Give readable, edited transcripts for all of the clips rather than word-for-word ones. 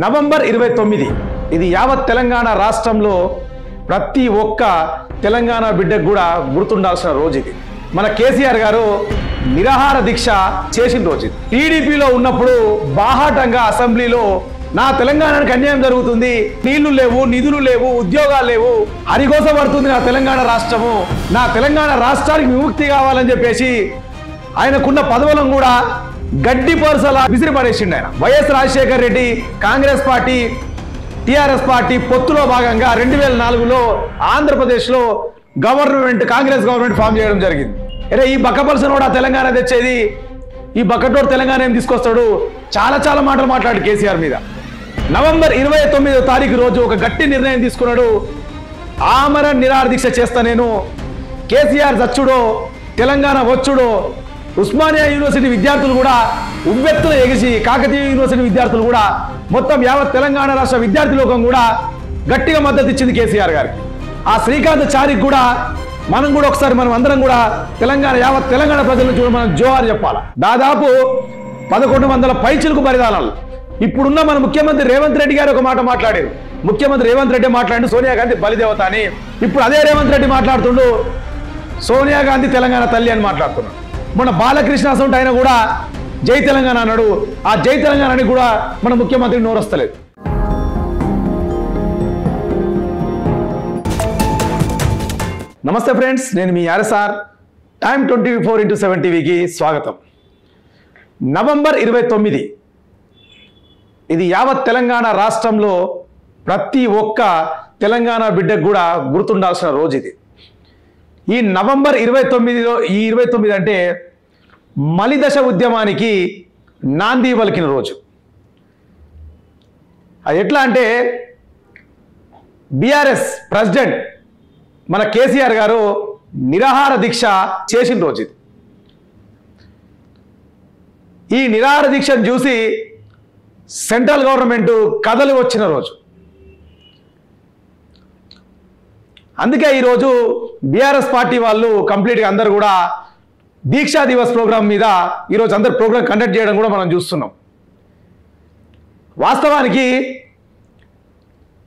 November 29 ఇది యావత్ తెలంగాణ రాష్ట్రంలో ప్రతి ఒక్క తెలంగాణ బిడ్డకు కూడా గుర్తుండాల్సిన రోజు ఇది. మన కేసీఆర్ గారు నిరాహార దీక్ష చేసిన రోజు ఇది. టీడీపీలో ఉన్నప్పుడు బాహాటంగా అసెంబ్లీలో నా తెలంగాణకు అన్యాయం జరుగుతుంది, నీళ్లు లేవు, నిధులు లేవు, ఉద్యోగాలు లేవు, హరిగోస పడుతుంది నా తెలంగాణ రాష్ట్రము, నా తెలంగాణ రాష్ట్రానికి విముక్తి కావాలని చెప్పేసి ఆయనకున్న పదవులను కూడా గడ్డి పరుసలా విసిరి పడేసిండు ఆయన. YS Rajasekhar Reddy Congress party TRS party పొత్తులో భాగంగా 2004లో ఆంధ్రప్రదేశ్లో కాంగ్రెస్ గవర్నమెంట్ ఫామ్ చేయడం జరిగింది. అరే ఈ బక్కపల్సన్ కూడా తెలంగాణ తెచ్చేది, ఈ బక్కటోడు తెలంగాణ ఏం తీసుకొస్తాడు, చాలా మాటలు మాట్లాడు కేసీఆర్ మీద. నవంబర్ 29వ తారీఖు రోజు ఒక గట్టి నిర్ణయం తీసుకున్నాడు. ఆమరణ నిరాహార దీక్ష చేస్తా నేను, కేసీఆర్ చచ్చుడో తెలంగాణ వచ్చుడో. ఉస్మానియా యూనివర్సిటీ విద్యార్థులు కూడా ఉవ్వెత్తున ఎగిసి, కాకతీయ యూనివర్సిటీ విద్యార్థులు కూడా, మొత్తం యావత్ తెలంగాణ రాష్ట్ర విద్యార్థి లోకం కూడా గట్టిగా మద్దతు ఇచ్చింది కేసీఆర్ గారికి. ఆ శ్రీకాంత్ చారికి కూడా మనం కూడా ఒకసారి మనం అందరం కూడా యావత్ తెలంగాణ ప్రజల నుంచి కూడా మనం జోహార్ చెప్పాలి. దాదాపు 1100 పైచిలకు బలిదానాలు. ఇప్పుడున్న మన ముఖ్యమంత్రి రేవంత్ రెడ్డి గారు ఒక మాట మాట్లాడారు. ముఖ్యమంత్రి రేవంత్ రెడ్డి మాట్లాడి సోనియా గాంధీ బలిదేవత అని. ఇప్పుడు అదే రేవంత్ రెడ్డి మాట్లాడుతుండు సోనియా గాంధీ తెలంగాణ తల్లి అని మాట్లాడుతున్నాడు. మన బాలకృష్ణ అసంటే ఆయన కూడా జై తెలంగాణ అన్నాడు. ఆ జై తెలంగాణ అని కూడా మన ముఖ్యమంత్రి నోరొస్తలేదు. నమస్తే ఫ్రెండ్స్, నేను మీ ఆర్ఎస్ఆర్. టైమ్ 24x7 టీవీకి స్వాగతం. నవంబర్ 29 ఇది యావత్ తెలంగాణ రాష్ట్రంలో ప్రతి ఒక్క తెలంగాణ బిడ్డకు కూడా గుర్తుండాల్సిన రోజు ఇది. ఈ నవంబర్ 29లో ఈ 29 అంటే మలిదశ ఉద్యమానికి నాంది పలికిన రోజు. అది ఎట్లా అంటే బీఆర్ఎస్ ప్రెసిడెంట్ మన కేసీఆర్ గారు నిరాహార దీక్ష చేసిన రోజు ఇది. ఈ నిరాహార దీక్షను చూసి సెంట్రల్ గవర్నమెంట్ కథలు వచ్చిన రోజు. అందుకే ఈరోజు బీఆర్ఎస్ పార్టీ వాళ్ళు కంప్లీట్గా అందరూ కూడా దీక్షా దివస్ ప్రోగ్రామ్ మీద ఈరోజు అందరు ప్రోగ్రామ్ కండక్ట్ చేయడం కూడా మనం చూస్తున్నాం. వాస్తవానికి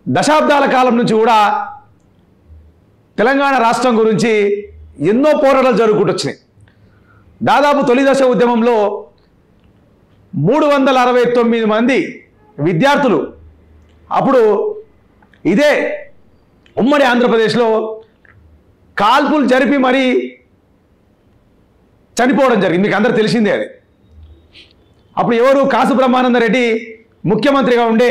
దశాబ్దాల కాలం నుంచి కూడా తెలంగాణ రాష్ట్రం గురించి ఎన్నో పోరాటాలు జరుగుకుంటూ వచ్చినాయి. దాదాపు తొలి దశ ఉద్యమంలో 369 మంది విద్యార్థులు అప్పుడు ఇదే ఉమ్మడి ఆంధ్రప్రదేశ్లో కాల్పులు జరిపి మరీ చనిపోవడం జరిగింది. మీకు అందరూ తెలిసిందే అది. అప్పుడు ఎవరు కాసు బ్రహ్మానంద రెడ్డి ముఖ్యమంత్రిగా ఉండే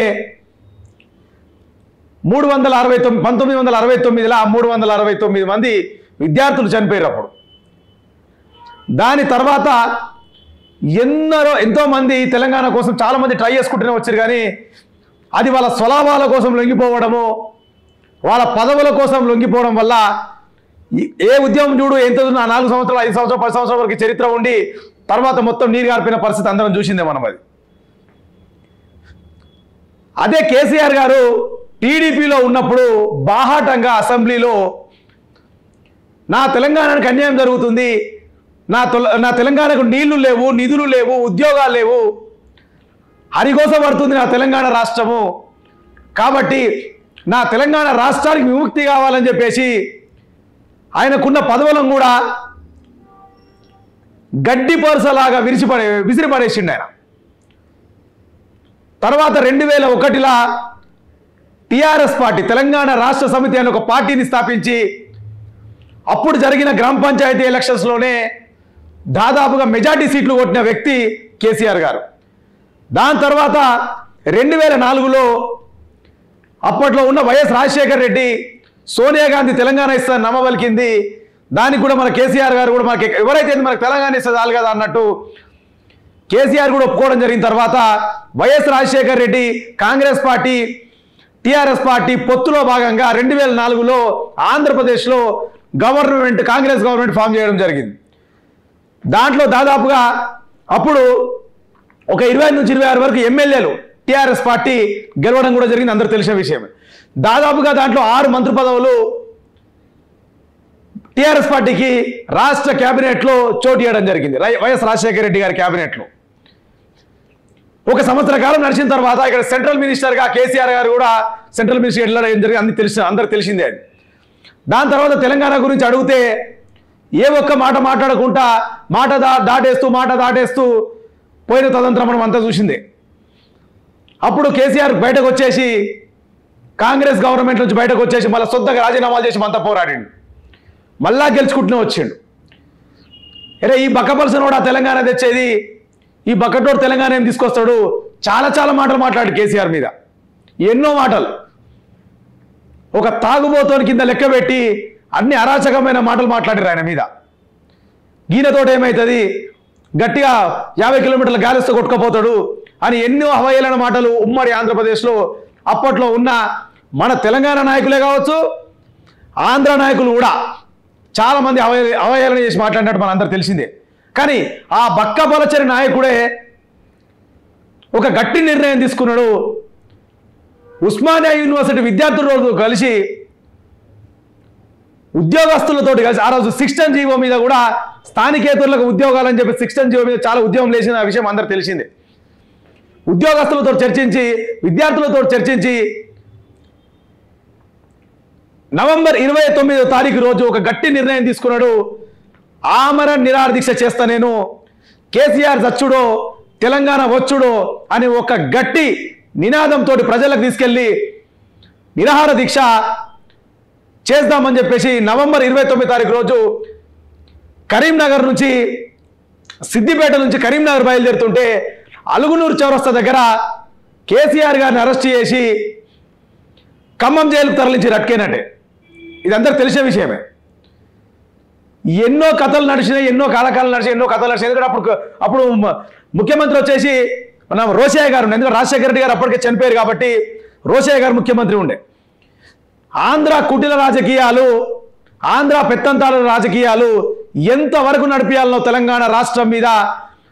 1969లో 369 మంది విద్యార్థులు చనిపోయారు అప్పుడు. దాని తర్వాత ఎంతో మంది తెలంగాణ కోసం చాలామంది ట్రై చేసుకుంటూనే వచ్చారు. కానీ అది వాళ్ళ స్వలాభాల కోసం లొంగిపోవడము, వాళ్ళ పదవుల కోసం లొంగిపోవడం వల్ల ఏ ఉద్యమం చూడు ఎంత 4 సంవత్సరాలు 5 సంవత్సరాలు 10 సంవత్సరాల వరకు చరిత్ర ఉండి తర్వాత మొత్తం నీరు గారిపోయిన పరిస్థితి అందరం చూసిందే మనం. అది అదే కేసీఆర్ గారు టీడీపీలో ఉన్నప్పుడు బాహాటంగా అసెంబ్లీలో నా తెలంగాణకు అన్యాయం జరుగుతుంది, నా తెలంగాణకు నీళ్లు లేవు, నిధులు లేవు, ఉద్యోగాలు లేవు, హరిగోస పడుతుంది నా తెలంగాణ రాష్ట్రము, కాబట్టి నా తెలంగాణ రాష్ట్రానికి విముక్తి కావాలని చెప్పేసి ఆయనకున్న పదవులను కూడా గడ్డి పరుసలాగా విసిరి పడేసిండు ఆయన. తర్వాత 2001లో టిఆర్ఎస్ పార్టీ తెలంగాణ రాష్ట్ర సమితి అనే ఒక పార్టీని స్థాపించి అప్పుడు జరిగిన గ్రామ పంచాయతీ ఎలక్షన్స్లోనే దాదాపుగా మెజార్టీ సీట్లు కొట్టిన వ్యక్తి కేసీఆర్ గారు. దాని తర్వాత 2004లో అప్పట్లో ఉన్న వైఎస్ రాజశేఖర్ రెడ్డి సోనియా గాంధీ తెలంగాణ ఇస్తుందని నమ్మబలికింది. దానికి కూడా మన కేసీఆర్ గారు కూడా మనకి ఎవరైతే మనకు తెలంగాణ ఇస్తే చాలు కదా అన్నట్టు కేసీఆర్ కూడా ఒప్పుకోవడం జరిగిన తర్వాత YS Rajasekhar Reddy Congress party TRS party పొత్తులో భాగంగా 2004లో ఆంధ్రప్రదేశ్లో కాంగ్రెస్ గవర్నమెంట్ ఫామ్ చేయడం జరిగింది. దాంట్లో దాదాపుగా అప్పుడు ఒక 20 నుంచి 26 వరకు ఎమ్మెల్యేలు టిఆర్ఎస్ పార్టీ గెలవడం కూడా జరిగింది, అందరూ తెలిసిన విషయమే. దాదాపుగా దాంట్లో 6 మంత్రి పదవులు టిఆర్ఎస్ పార్టీకి రాష్ట్ర కేబినెట్లో చోటు ఇవ్వడం జరిగింది, వైఎస్ రాజశేఖర రెడ్డి గారి కేబినెట్లో. ఒక సంవత్సర కాలం నడిచిన తర్వాత ఇక్కడ సెంట్రల్ మినిస్టర్గా కేసీఆర్ గారు కూడా సెంట్రల్ మినిస్టర్ వెళ్ళడం జరిగింది, అందరికి తెలిసిందే అది. దాని తర్వాత తెలంగాణ గురించి అడిగితే ఏ ఒక్క మాట మాట్లాడకుండా మాట దాటేస్తూ పోయిన తదంతరం మనం అంతా చూసిందే. అప్పుడు కేసీఆర్ బయటకు వచ్చేసి కాంగ్రెస్ గవర్నమెంట్ నుంచి బయటకు వచ్చేసి మళ్ళీ సొంతంగా రాజీనామాలు చేసి అంతా పోరాడిండు, మళ్ళా గెలుచుకుంటూనే వచ్చిండు. అరే ఈ బక్కపల్సన్ కూడా తెలంగాణ తెచ్చేది, ఈ బక్కటోడు తెలంగాణ ఏం తీసుకొస్తాడు, చాలా మాటలు మాట్లాడు కేసీఆర్ మీద, ఎన్నో మాటలు. ఒక తాగుబోతోని కింద లెక్క పెట్టి అన్ని అరాచకమైన మాటలు మాట్లాడారు ఆయన మీద. గీనతోటి ఏమవుతుంది, గట్టిగా 50 కిలోమీటర్ల గాలిస్తే కొట్టుకుపోతాడు అని ఎన్నో అవహేళన మాటలు ఉమ్మడి ఆంధ్రప్రదేశ్లో అప్పట్లో ఉన్న మన తెలంగాణ నాయకులే కావచ్చు, ఆంధ్ర నాయకులు కూడా చాలామంది అవహేళన చేసి మాట్లాడినట్టు మనందరూ తెలిసిందే. కానీ ఆ బక్కబలచరి నాయకుడే ఒక గట్టి నిర్ణయం తీసుకున్నాడు. ఉస్మానియా యూనివర్సిటీ విద్యార్థులతో కలిసి ఉద్యోగస్తులతోటి కలిసి ఆ రోజు 6 జీవో మీద కూడా స్థానికేతరులకు ఉద్యోగాలని చెప్పి 6 జీవో మీద చాలా ఉద్యమం లేచిన విషయం అందరూ తెలిసిందే. ఉద్యోగస్తులతో చర్చించి విద్యార్థులతో చర్చించి నవంబర్ 29వ తారీఖు రోజు ఒక గట్టి నిర్ణయం తీసుకున్నాడు. ఆమరణ నిరాహార దీక్ష చేస్తా నేను, కేసీఆర్ చచ్చుడో తెలంగాణ వచ్చుడో అని ఒక గట్టి నినాదంతో ప్రజలకు తీసుకెళ్లి నిరాహార దీక్ష చేద్దామని చెప్పేసి నవంబర్ 29వ తారీఖు రోజు కరీంనగర్ నుంచి సిద్దిపేట నుంచి కరీంనగర్ బయలుదేరుతుంటే అలుగునూరు చౌరస్తా దగ్గర కేసీఆర్ గారిని అరెస్ట్ చేసి ఖమ్మం జైలుకు తరలించి రట్కేనట్టే. ఇది అందరికి తెలిసే విషయమే. ఎన్నో కథలు నడిచినాయి, ఎన్నో కాలకాలం నడిచి ఎన్నో కథలు నడిచినాయి. ఎందుకంటే అప్పుడు ముఖ్యమంత్రి వచ్చేసి మన రోషయ్య గారు, ఎందుకంటే రాజశేఖర రెడ్డి గారు అప్పటికే చనిపోయారు కాబట్టి రోషయ్య గారు ముఖ్యమంత్రి ఉండే. ఆంధ్ర కుటిల రాజకీయాలు, ఆంధ్ర పెత్తంతాల రాజకీయాలు ఎంతవరకు నడిపియాలనో తెలంగాణ రాష్ట్రం మీద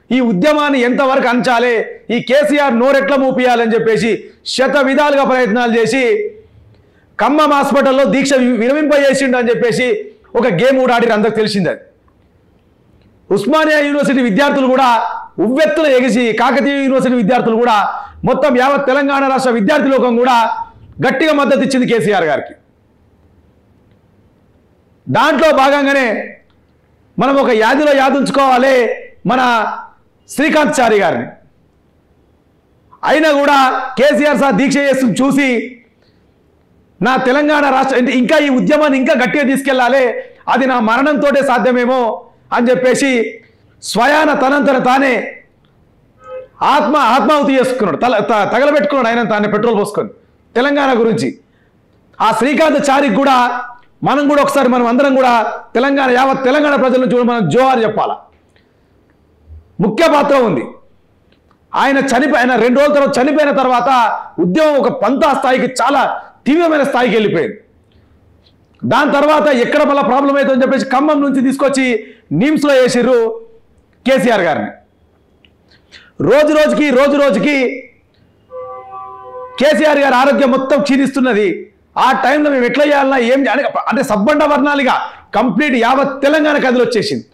ఈ ఉద్యమాన్ని ఎంతవరకు అంచాలి, ఈ కేసీఆర్ నోరెట్ల మూపియాలని చెప్పేసి శత విధాలుగా ప్రయత్నాలు చేసి ఖమ్మం హాస్పిటల్లో దీక్ష విరమింపజేసిండు అని చెప్పేసి ఒక గేమ్ కూడా ఆడి అందరికి తెలిసింది. అది ఉస్మానియా యూనివర్సిటీ విద్యార్థులు కూడా ఉవ్వెత్తున ఎగిసి, కాకతీయ యూనివర్సిటీ విద్యార్థులు కూడా మొత్తం యావత్ తెలంగాణ రాష్ట్ర విద్యార్థి లోకం కూడా గట్టిగా మద్దతు ఇచ్చింది కేసీఆర్ గారికి. దాంట్లో భాగంగానే మనం ఒక యాదిలో యాదుంచుకోవాలి మన శ్రీకాంత్ చారి గారిని. అయినా కూడా కేసీఆర్ సార్ దీక్ష చేస్తూ చూసి నా తెలంగాణ రాష్ట్ర ఇంకా ఈ ఉద్యమాన్ని ఇంకా గట్టిగా తీసుకెళ్లాలి, అది నా మరణంతో సాధ్యమేమో అని చెప్పేసి స్వయాన తనంతట తానే ఆత్మాహుతి చేసుకున్నాడు, తగలబెట్టుకున్నాడు ఆయన తానే పెట్రోల్ పోసుకొని తెలంగాణ గురించి. ఆ శ్రీకాంత్ చారికి కూడా మనం కూడా ఒకసారి మనం అందరం కూడా తెలంగాణ యావత్ తెలంగాణ ప్రజల నుంచి కూడా మనం జోహార్ చెప్పాలా. ముఖ్య పాత్ర ఉంది. ఆయన 2 రోజుల తర్వాత చనిపోయిన తర్వాత ఉద్యమం ఒక పంతా స్థాయికి చాలా తీవ్రమైన స్థాయికి వెళ్ళిపోయింది. దాని తర్వాత ఎక్కడ మళ్ళీ ప్రాబ్లం అవుతుందని చెప్పేసి ఖమ్మం నుంచి తీసుకొచ్చి నిమ్స్లో వేసిర్రు కేసీఆర్ గారిని. రోజు రోజుకి కేసీఆర్ గారి ఆరోగ్యం మొత్తం క్షీణిస్తున్నది. ఆ టైంలో మేము ఎట్లా చేయాలన్నా ఏం అంటే సబ్బండ వర్ణాలుగా కంప్లీట్ యావత్ తెలంగాణ కథలు వచ్చేసింది.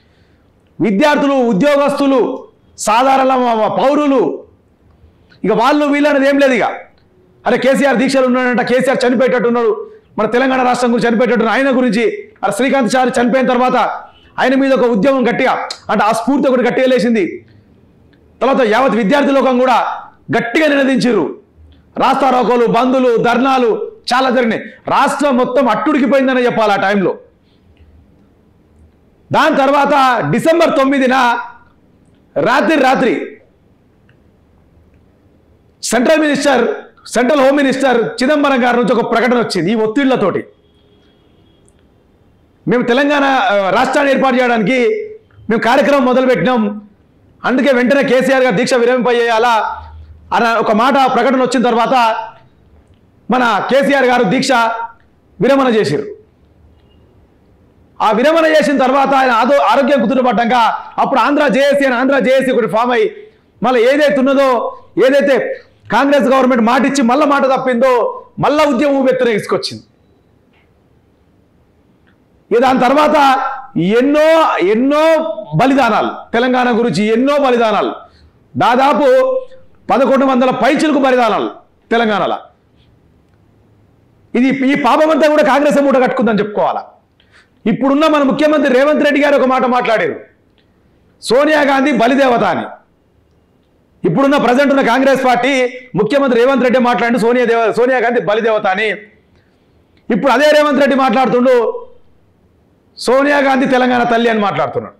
విద్యార్థులు, ఉద్యోగస్తులు, సాధారణ పౌరులు, ఇక వాళ్ళు వీళ్ళనేది ఏం లేదు. ఇక అరే కేసీఆర్ దీక్షలు ఉన్నాడంట, కేసీఆర్ చనిపోయేటట్టున్నాడు, మన తెలంగాణ రాష్ట్రం గురించి చనిపోయేటట్టున్నాడు, ఆయన గురించి అరే శ్రీకాంత్ చారి చనిపోయిన తర్వాత ఆయన మీద ఒక ఉద్యమం గట్టిగా అంటే ఆ స్ఫూర్తి ఒకటి గట్టిగా లేచింది. తర్వాత యావత్ విద్యార్థి లోకం కూడా గట్టిగా నినదించారు. రాస్తారోకోలు, బంధులు, ధర్నాలు చాలా జరిగినాయి. రాష్ట్రం మొత్తం అట్టుడికిపోయిందని చెప్పాలి ఆ టైంలో. దాని తర్వాత డిసెంబర్ 9న రాత్రి సెంట్రల్ హోమ్ మినిస్టర్ చిదంబరం గారి నుంచి ఒక ప్రకటన వచ్చింది. ఈ ఒత్తిళ్లతోటి మేము తెలంగాణ రాష్ట్రాన్ని ఏర్పాటు చేయడానికి మేము కార్యక్రమం మొదలుపెట్టినాం, అందుకే వెంటనే కేసీఆర్ గారు దీక్ష విరమింపజేయాలా అన్న ఒక మాట ప్రకటన వచ్చిన తర్వాత మన కేసీఆర్ గారు దీక్ష విరమణ చేశారు. ఆ విరమణ చేసిన తర్వాత ఆయన ఆరోగ్యం కుదుటపడ్డాక అప్పుడు ఆంధ్ర జేఏసీ ఒకటి ఫామ్ అయ్యి మళ్ళీ ఏదైతే కాంగ్రెస్ గవర్నమెంట్ మాట ఇచ్చి మళ్ళీ మాట తప్పిందో మళ్ళా ఉద్యమం ఎత్తున తీసుకొచ్చింది. దాని తర్వాత ఎన్నో బలిదానాలు, తెలంగాణ గురించి ఎన్నో బలిదానాలు. దాదాపు 1100 పైచిలకు బలిదానాలు తెలంగాణలో. ఈ పాపమంతా కూడా కాంగ్రెస్ మూట కట్టుకుందని చెప్పుకోవాలా. ఇప్పుడున్న మన ముఖ్యమంత్రి రేవంత్ రెడ్డి గారు ఒక మాట మాట్లాడారు, సోనియా గాంధీ బలిదేవత అని. ఇప్పుడున్న ప్రజెంట్ ఉన్న కాంగ్రెస్ పార్టీ ముఖ్యమంత్రి రేవంత్ రెడ్డి మాట్లాడి సోనియా గాంధీ బలిదేవత అని. ఇప్పుడు అదే రేవంత్ రెడ్డి మాట్లాడుతుండు సోనియా గాంధీ తెలంగాణ తల్లి అని మాట్లాడుతున్నాడు.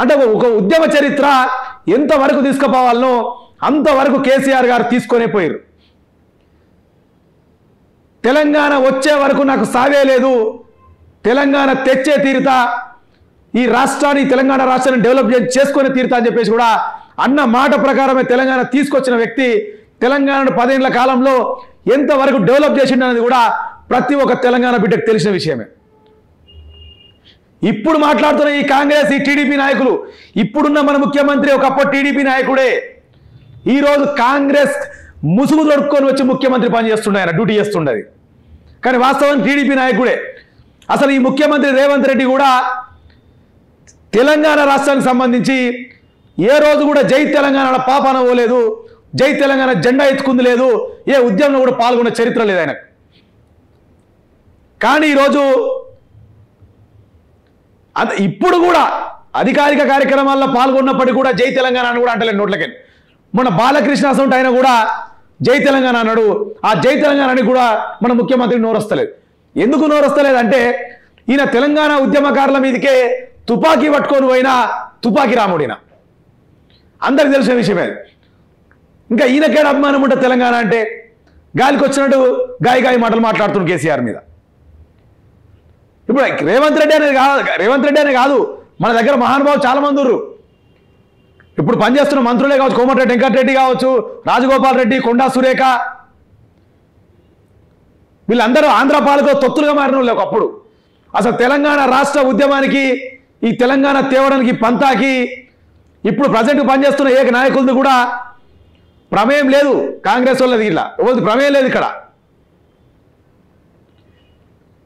అంటే ఒక ఉద్యమ చరిత్ర ఎంతవరకు తీసుకుపోవాలనో అంతవరకు కేసీఆర్ గారు తీసుకొని పోయారు. తెలంగాణ వచ్చే వరకు నాకు సావే లేదు, తెలంగాణ తెచ్చే తీరుతా, ఈ రాష్ట్రాన్ని తెలంగాణ రాష్ట్రాన్ని డెవలప్ చేసుకొని తీరుతా అని చెప్పేసి కూడా అన్న మాట ప్రకారమే తెలంగాణ తీసుకొచ్చిన వ్యక్తి. తెలంగాణను 10 ఏళ్ల కాలంలో ఎంతవరకు డెవలప్ చేసిండు అనేది కూడా ప్రతి ఒక్క తెలంగాణ బిడ్డకు తెలిసిన విషయమే. ఇప్పుడు మాట్లాడుతున్న ఈ కాంగ్రెస్, ఈ టీడీపీ నాయకులు, ఇప్పుడున్న మన ముఖ్యమంత్రి ఒకప్పుడు టీడీపీ నాయకుడే, ఈరోజు కాంగ్రెస్ ముసుగు దొడుక్కొని వచ్చి ముఖ్యమంత్రి పని చేస్తుండే, ఆయన డ్యూటీ చేస్తుండేది. కానీ వాస్తవానికి టీడీపీ నాయకుడే. అసలు ఈ ముఖ్యమంత్రి రేవంత్ రెడ్డి కూడా తెలంగాణ రాష్ట్రానికి సంబంధించి ఏ రోజు కూడా జై తెలంగాణ పాపాన పోలేదు, జై తెలంగాణ జెండా ఎత్తుకుంది లేదు, ఏ ఉద్యమంలో కూడా పాల్గొన్న చరిత్ర లేదు ఆయనకు. కానీ ఈరోజు ఇప్పుడు కూడా అధికారిక కార్యక్రమాల్లో పాల్గొన్నప్పటికీ కూడా జై తెలంగాణ అని కూడా అంటలేదు నోట్లకి. మన బాలకృష్ణ అసంటే ఆయన కూడా జై తెలంగాణ అన్నాడు. ఆ జై తెలంగాణ అని కూడా మన ముఖ్యమంత్రి నోరొస్తలేదు. ఎందుకు నోరొస్తలేదు అంటే ఈయన తెలంగాణ ఉద్యమకారుల మీదకే తుపాకీ పట్టుకొని పోయినా తుపాకీ రాముడిన, అందరికి తెలిసిన విషయమే. ఇంకా ఈయనకేడ అభిమానం ఉంటుంది తెలంగాణ అంటే? గాలికి వచ్చినట్టు గాయ మాటలు మాట్లాడుతున్నారు కేసీఆర్ మీద. ఇప్పుడు రేవంత్ రెడ్డి అనే కాదు, మన దగ్గర మహానుభావులు చాలా మంది ఉన్నారు. ఇప్పుడు పనిచేస్తున్న మంత్రులే కావచ్చు, కోమటిరెడ్డి వెంకటరెడ్డి కావచ్చు, రాజగోపాల్ రెడ్డి, కొండా సురేఖ, వీళ్ళందరూ ఆంధ్ర పాలకులు తొత్తులుగా మారిన వాళ్ళు ఒకప్పుడు. అసలు తెలంగాణ రాష్ట్ర ఉద్యమానికి, ఈ తెలంగాణ తేవడానికి పంతాకి ఇప్పుడు ప్రజెంట్ పనిచేస్తున్న ఏక నాయకులది కూడా ప్రమేయం లేదు. కాంగ్రెస్ వాళ్ళది ఇలా ఎవరిది ప్రమేయం లేదు ఇక్కడ.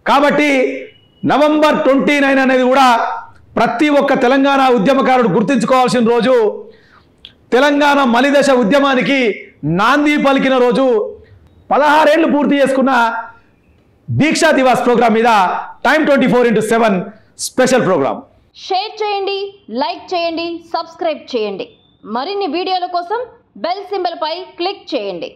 కాబట్టి November 29 అనేది కూడా ప్రతి ఒక్క తెలంగాణ ఉద్యమకారుడు గుర్తించుకోవాల్సిన రోజు. తెలంగాణ మలిదశ ఉద్యమానికి నాంది పలికిన రోజు. 16 ఏళ్లు పూర్తి చేసుకున్న దీక్షా దివాస్ ప్రోగ్రాం మీద టైమ్ 24/7 స్పెషల్ ప్రోగ్రాం. షేర్ చేయండి, లైక్ చేయండి, సబ్స్క్రైబ్ చేయండి. మరిన్ని వీడియోల కోసం బెల్ సింబల్ పై క్లిక్ చేయండి.